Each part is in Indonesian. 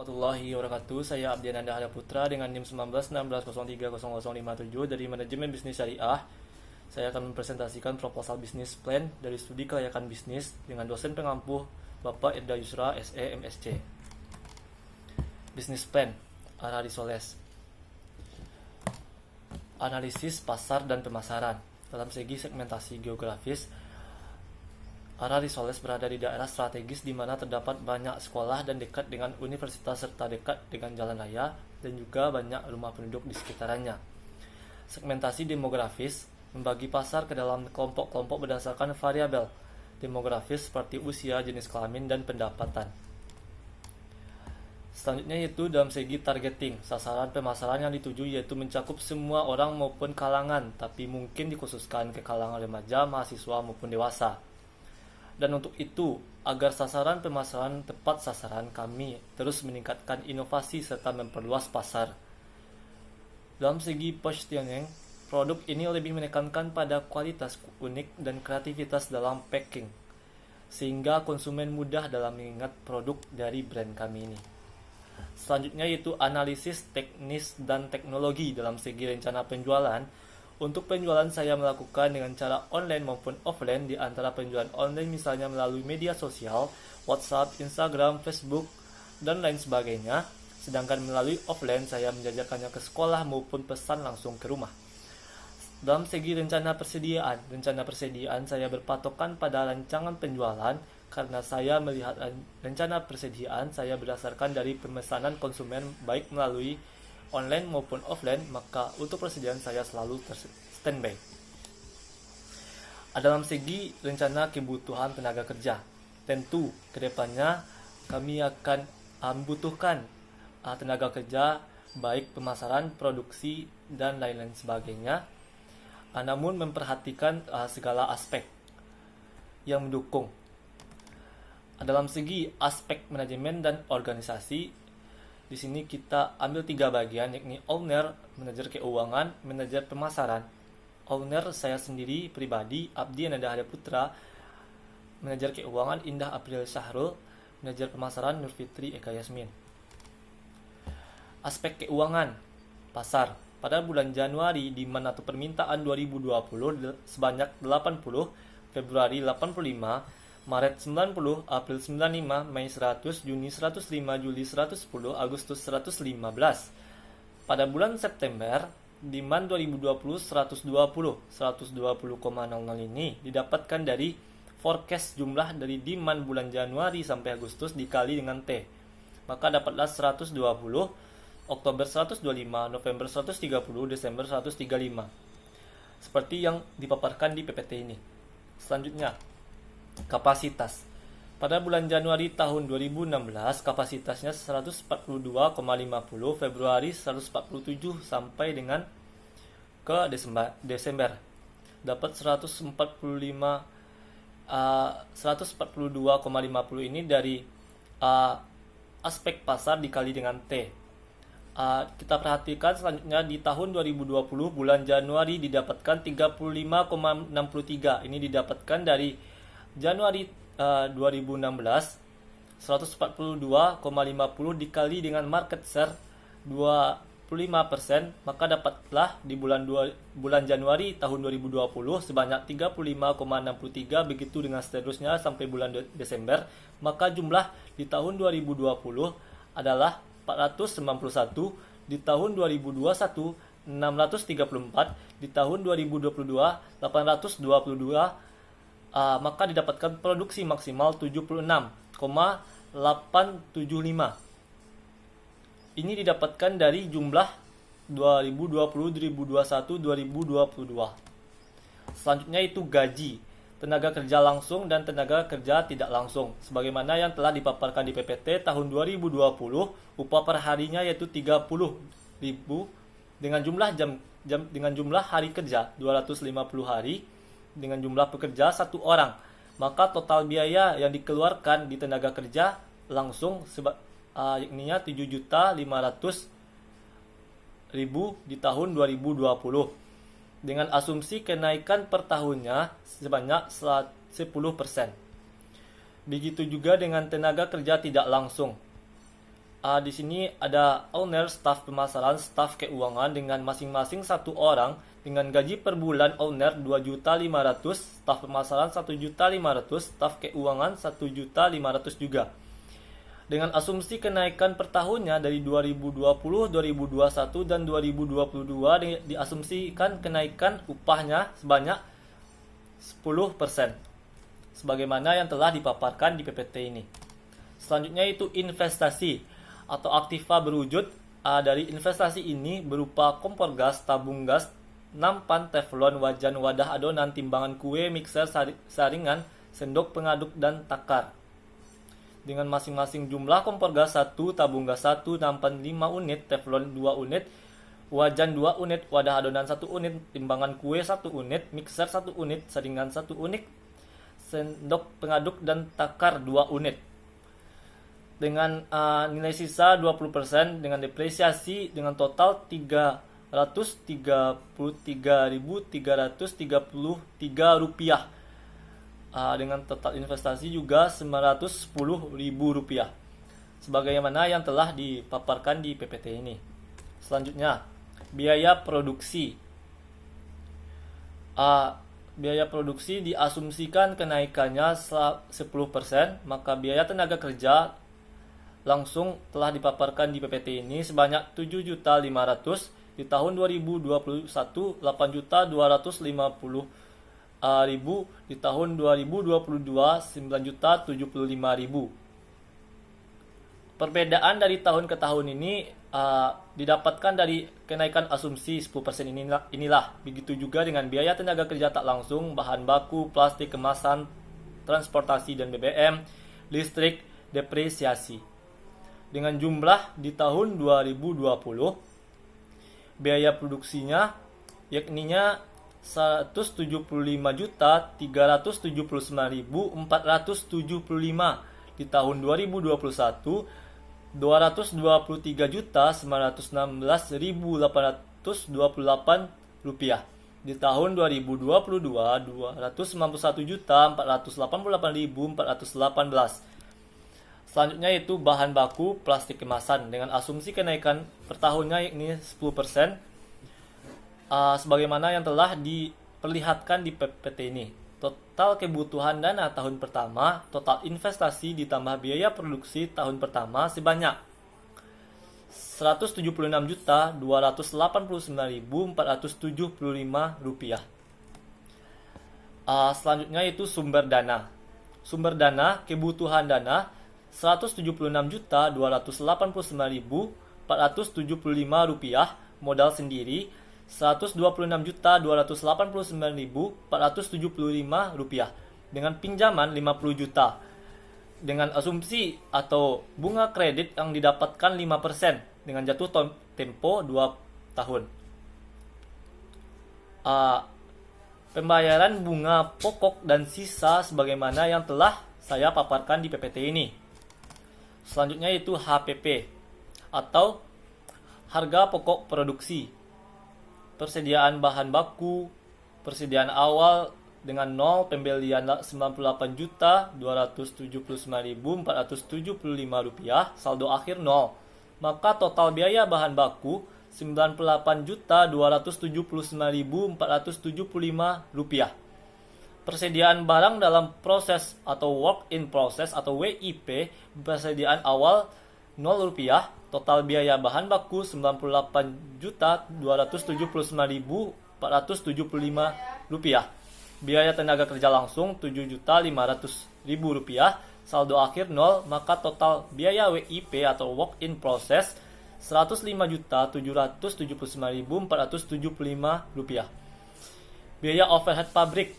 Warahmatullahi wabarakatuh. Saya Abdian Anda Hada Putra dengan NIM 1916030057 dari Manajemen Bisnis Syariah. Saya akan mempresentasikan proposal bisnis plan dari studi kelayakan bisnis dengan dosen pengampu Bapak Irda Yusra, SE, MSc. Bisnis plan, Ara Risoles. Analisis pasar dan pemasaran. Dalam segi segmentasi geografis, Ara Risoles berada di daerah strategis di mana terdapat banyak sekolah dan dekat dengan universitas serta dekat dengan jalan raya dan juga banyak rumah penduduk di sekitarnya. Segmentasi demografis membagi pasar ke dalam kelompok-kelompok berdasarkan variabel demografis seperti usia, jenis kelamin, dan pendapatan. Selanjutnya yaitu dalam segi targeting, sasaran pemasaran yang dituju yaitu mencakup semua orang maupun kalangan, tapi mungkin dikhususkan ke kalangan remaja, mahasiswa maupun dewasa. Dan untuk itu, agar sasaran pemasaran tepat sasaran, kami terus meningkatkan inovasi serta memperluas pasar. Dalam segi positioning, produk ini lebih menekankan pada kualitas unik dan kreativitas dalam packing, sehingga konsumen mudah dalam mengingat produk dari brand kami ini. Selanjutnya yaitu analisis teknis dan teknologi dalam segi rencana penjualan. Untuk penjualan saya melakukan dengan cara online maupun offline, di antara penjualan online misalnya melalui media sosial, WhatsApp, Instagram, Facebook, dan lain sebagainya. Sedangkan melalui offline saya menjajakannya ke sekolah maupun pesan langsung ke rumah. Dalam segi rencana persediaan saya berpatokan pada rancangan penjualan karena saya melihat rencana persediaan saya berdasarkan dari pemesanan konsumen baik melalui online maupun offline, maka untuk persediaan saya selalu standby. Dalam segi rencana kebutuhan tenaga kerja, tentu kedepannya kami akan membutuhkan tenaga kerja baik pemasaran, produksi, dan lain-lain sebagainya, namun memperhatikan segala aspek yang mendukung. Dalam segi aspek manajemen dan organisasi, di sini kita ambil 3 bagian, yakni owner, manajer keuangan, manajer pemasaran. Owner saya sendiri pribadi, Abdi Ananda Hada Putra. Manajer keuangan Indah April Syahrul. Manajer pemasaran Nur Fitri Eka Yasmin. Aspek keuangan pasar. Pada bulan Januari demand atau permintaan 2020 sebanyak 80, Februari 85, Maret 90, April 95, Mei 100, Juni 105, Juli 110, Agustus 115. Pada bulan September, demand 2020 120,00 ini didapatkan dari forecast jumlah dari demand bulan Januari sampai Agustus dikali dengan T. Maka dapatlah 120, Oktober 125, November 130, Desember 135. Seperti yang dipaparkan di PPT ini. Selanjutnya, kapasitas. Pada bulan Januari tahun 2016, kapasitasnya 142,50, Februari 147 sampai dengan ke Desember. Dapat 142,50 ini dari aspek pasar dikali dengan T. Kita perhatikan selanjutnya di tahun 2020 bulan Januari didapatkan 35,63. Ini didapatkan dari Januari 2016 142,50 dikali dengan market share 25%, maka dapatlah di bulan Januari tahun 2020 sebanyak 35,63, begitu dengan seterusnya sampai bulan Desember. Maka jumlah di tahun 2020 adalah 491, di tahun 2021 634, di tahun 2022 822. Maka didapatkan produksi maksimal 76,875. Ini didapatkan dari jumlah 2020, 2021, 2022. Selanjutnya itu gaji, tenaga kerja langsung dan tenaga kerja tidak langsung. Sebagaimana yang telah dipaparkan di PPT tahun 2020, upah per harinya yaitu 30.000 dengan jumlah hari kerja 250 hari. Dengan jumlah pekerja 1 orang, maka total biaya yang dikeluarkan di tenaga kerja langsung yakni 7.500.000 di tahun 2020 dengan asumsi kenaikan per tahunnya sebanyak 10%. Begitu juga dengan tenaga kerja tidak langsung. Di sini ada owner, staf pemasaran, staf keuangan dengan masing-masing satu orang dengan gaji per bulan owner 2.500.000, staf pemasaran 1.500.000, staf keuangan 1.500.000 juga. Dengan asumsi kenaikan per tahunnya dari 2020, 2021, dan 2022 diasumsikan kenaikan upahnya sebanyak 10%. Sebagaimana yang telah dipaparkan di PPT ini. Selanjutnya itu investasi atau aktiva berwujud. Dari investasi ini berupa kompor gas, tabung gas, nampan, teflon, wajan, wadah adonan, timbangan kue, mixer, saringan, sendok pengaduk, dan takar. Dengan masing-masing jumlah kompor gas 1, tabung gas 1, nampan 5 unit, teflon 2 unit, wajan 2 unit, wadah adonan 1 unit, timbangan kue 1 unit, mixer 1 unit, saringan 1 unit, sendok pengaduk dan takar 2 unit. Dengan nilai sisa 20% dengan depresiasi dengan total 333.333 rupiah. Dengan total investasi juga 910.000 rupiah. Sebagaimana yang telah dipaparkan di PPT ini. Selanjutnya, biaya produksi. Biaya produksi diasumsikan kenaikannya 10%, maka biaya tenaga kerja langsung telah dipaparkan di PPT ini sebanyak 7.500.000, di tahun 2021 8.250.000, di tahun 2022 9.075.000. Perbedaan dari tahun ke tahun ini didapatkan dari kenaikan asumsi 10% inilah. Begitu juga dengan biaya tenaga kerja tak langsung, bahan baku, plastik, kemasan, transportasi dan BBM, listrik, depresiasi. Dengan jumlah di tahun 2020 biaya produksinya yakninya 175.379.475, di tahun 2021 223.916.828 rupiah, di tahun 2022 291.488.418. Selanjutnya yaitu bahan baku plastik kemasan dengan asumsi kenaikan per tahunnya yakni 10%, sebagaimana yang telah diperlihatkan di PPT ini. Total kebutuhan dana tahun pertama, total investasi ditambah biaya produksi tahun pertama sebanyak 176.289.475 rupiah. Selanjutnya yaitu sumber dana. Sumber dana, kebutuhan dana 176.289.475 rupiah, modal sendiri 126.289.475 rupiah, dengan pinjaman 50 juta, dengan asumsi atau bunga kredit yang didapatkan 5% dengan jatuh tempo 2 tahun. Pembayaran bunga pokok dan sisa sebagaimana yang telah saya paparkan di PPT ini. Selanjutnya itu HPP atau harga pokok produksi. Persediaan bahan baku, persediaan awal dengan 0, pembelian 98.279.475 rupiah, saldo akhir 0. Maka total biaya bahan baku 98.279.475 rupiah. Persediaan barang dalam proses atau work in process atau WIP, persediaan awal 0 rupiah, total biaya bahan baku 98.279.475 rupiah. Biaya tenaga kerja langsung 7.500.000 rupiah, saldo akhir 0, maka total biaya WIP atau work in process 105.779.475 rupiah. Biaya overhead pabrik,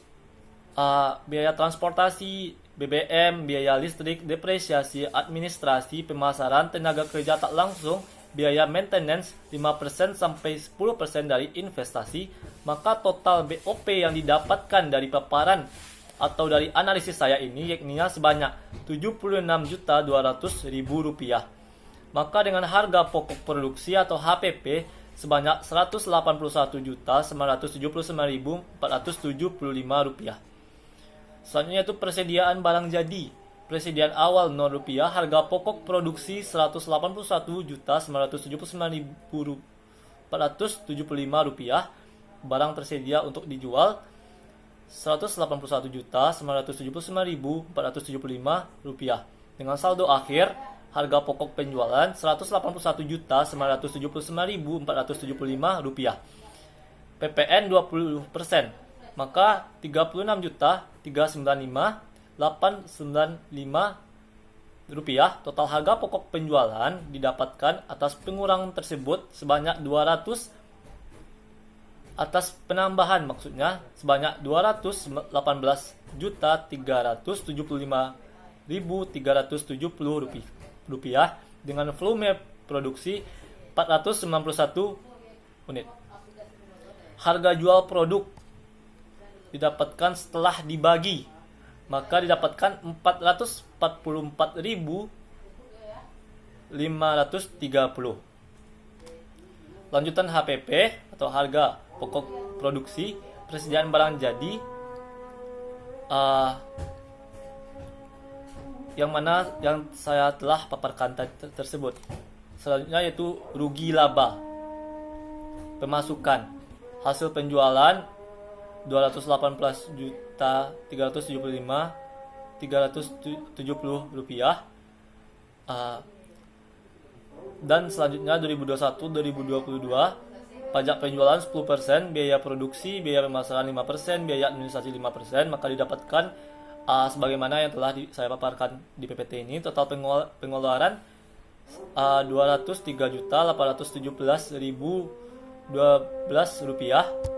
biaya transportasi, BBM, biaya listrik, depresiasi, administrasi, pemasaran, tenaga kerja tak langsung, biaya maintenance 5% sampai 10% dari investasi, maka total BOP yang didapatkan dari paparan atau dari analisis saya ini yakninya sebanyak 76.200.000 rupiah. Maka dengan harga pokok produksi atau HPP sebanyak 181.979.475 rupiah. Selanjutnya itu persediaan barang jadi. Persediaan awal Rp0, harga pokok produksi Rp181.979.475, barang tersedia untuk dijual Rp181.979.475. Dengan saldo akhir harga pokok penjualan Rp181.979.475. PPN 20%, maka Rp35.395.895. Total harga pokok penjualan didapatkan atas pengurangan tersebut sebanyak 200, atas penambahan maksudnya sebanyak Rp218.375.370 dengan volume produksi 491 unit. Harga jual produk didapatkan setelah dibagi, maka didapatkan Rp444.530. Lanjutan HPP atau harga pokok produksi, persediaan barang jadi, yang saya telah paparkan tersebut. Selanjutnya yaitu rugi laba. Pemasukan hasil penjualan Rp218.375.370. Dan selanjutnya 2021-2022 pajak penjualan 10%, biaya produksi, biaya pemasaran 5%, biaya administrasi 5%, maka didapatkan sebagaimana yang telah saya paparkan di PPT ini. Total pengeluaran Rp203.817.012.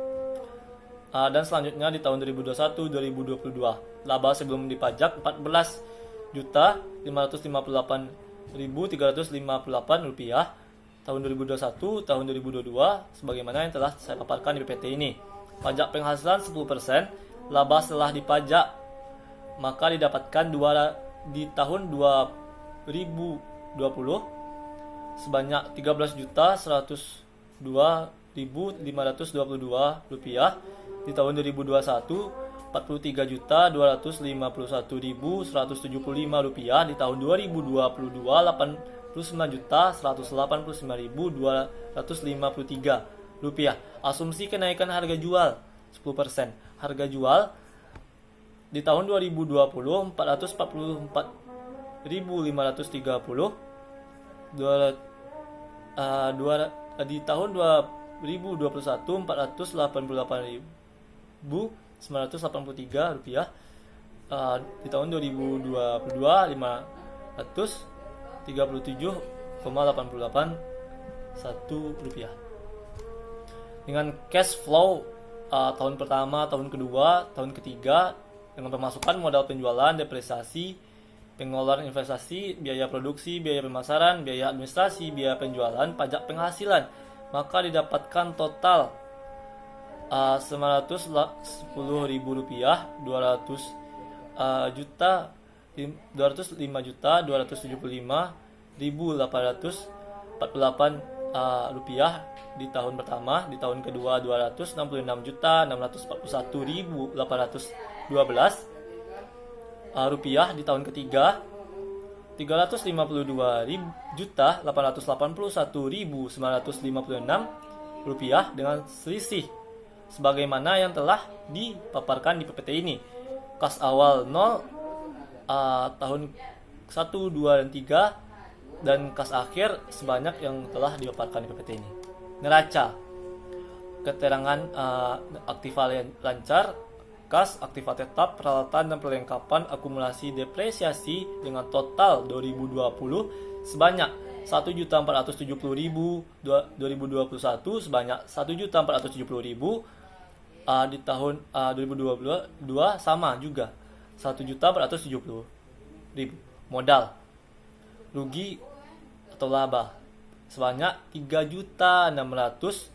Dan selanjutnya di tahun 2021-2022 laba sebelum dipajak Rp14.558.358. Tahun 2021, tahun 2022 sebagaimana yang telah saya paparkan di PPT ini. Pajak penghasilan 10%, laba setelah dipajak, maka didapatkan di tahun 2020 sebanyak Rp13.102.522. Di tahun 2021 Rp43.251.175. Di tahun 2022 Rp89.189.253. Asumsi kenaikan harga jual 10%. Harga jual di tahun 2020 Rp444.530. Di tahun 2021 Rp488.983. Di tahun 2022 Rp537,881. Dengan cash flow tahun pertama, tahun kedua, tahun ketiga dengan pemasukan modal penjualan, depresiasi, pengeluaran investasi, biaya produksi, biaya pemasaran, biaya administrasi, biaya penjualan, pajak penghasilan, maka didapatkan total Rp910.000, 205.275.848 di tahun pertama. Di tahun kedua Rp266.641.812 di tahun ketiga. Rp352.881.956 dengan selisih sebagaimana yang telah dipaparkan di PPT ini. Kas awal 0 tahun 1, 2, dan 3, dan kas akhir sebanyak yang telah dipaparkan di PPT ini. Neraca, keterangan aktiva lancar, kas, aktiva tetap, peralatan dan perlengkapan, akumulasi depresiasi dengan total 2020 sebanyak Rp1.470.000, 2021 sebanyak Rp1.470.000, di tahun 2022 sama juga Rp1.470.000. Modal rugi atau laba sebanyak Rp3.600.000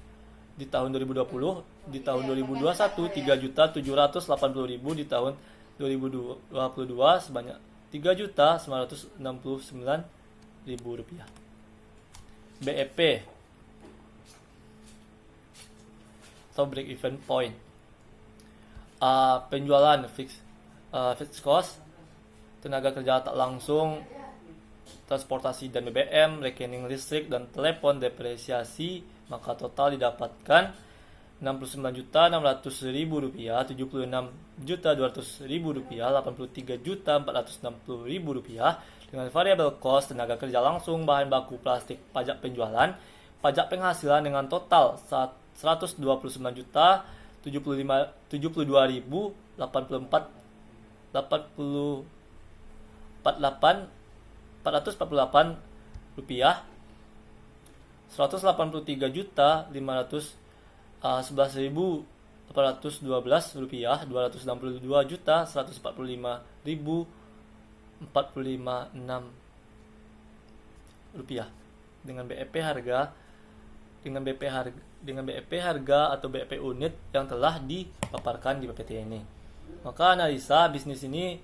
di tahun 2020. Di tahun 2021 Rp3.780.000. Di tahun 2022 sebanyak Rp3.969.000. BEP atau break even point. Penjualan fixed cost tenaga kerja tak langsung, transportasi dan BBM, rekening listrik dan telepon, depresiasi, maka total didapatkan Rp69.600.000, Rp76.200.000, Rp83.460.000 dengan variable cost tenaga kerja langsung, bahan baku plastik, pajak penjualan, pajak penghasilan dengan total Rp129.072.448 Rp183.511.812, Rp262.145.045 dengan BEP harga atau BEP unit yang telah dipaparkan di PPT ini. Maka analisa bisnis ini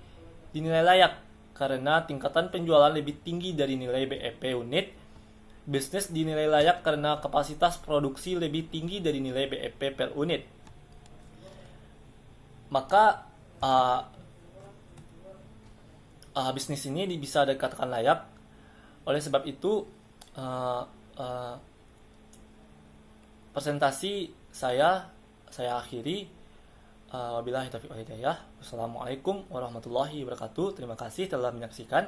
dinilai layak karena tingkatan penjualan lebih tinggi dari nilai BEP unit. Bisnis dinilai layak karena kapasitas produksi lebih tinggi dari nilai BEP per unit. Maka bisnis ini bisa dikatakan layak. Oleh sebab itu presentasi saya akhiri. Wabillahi taufiq wal hidayah. Wassalamualaikum warahmatullahi wabarakatuh. Terima kasih telah menyaksikan.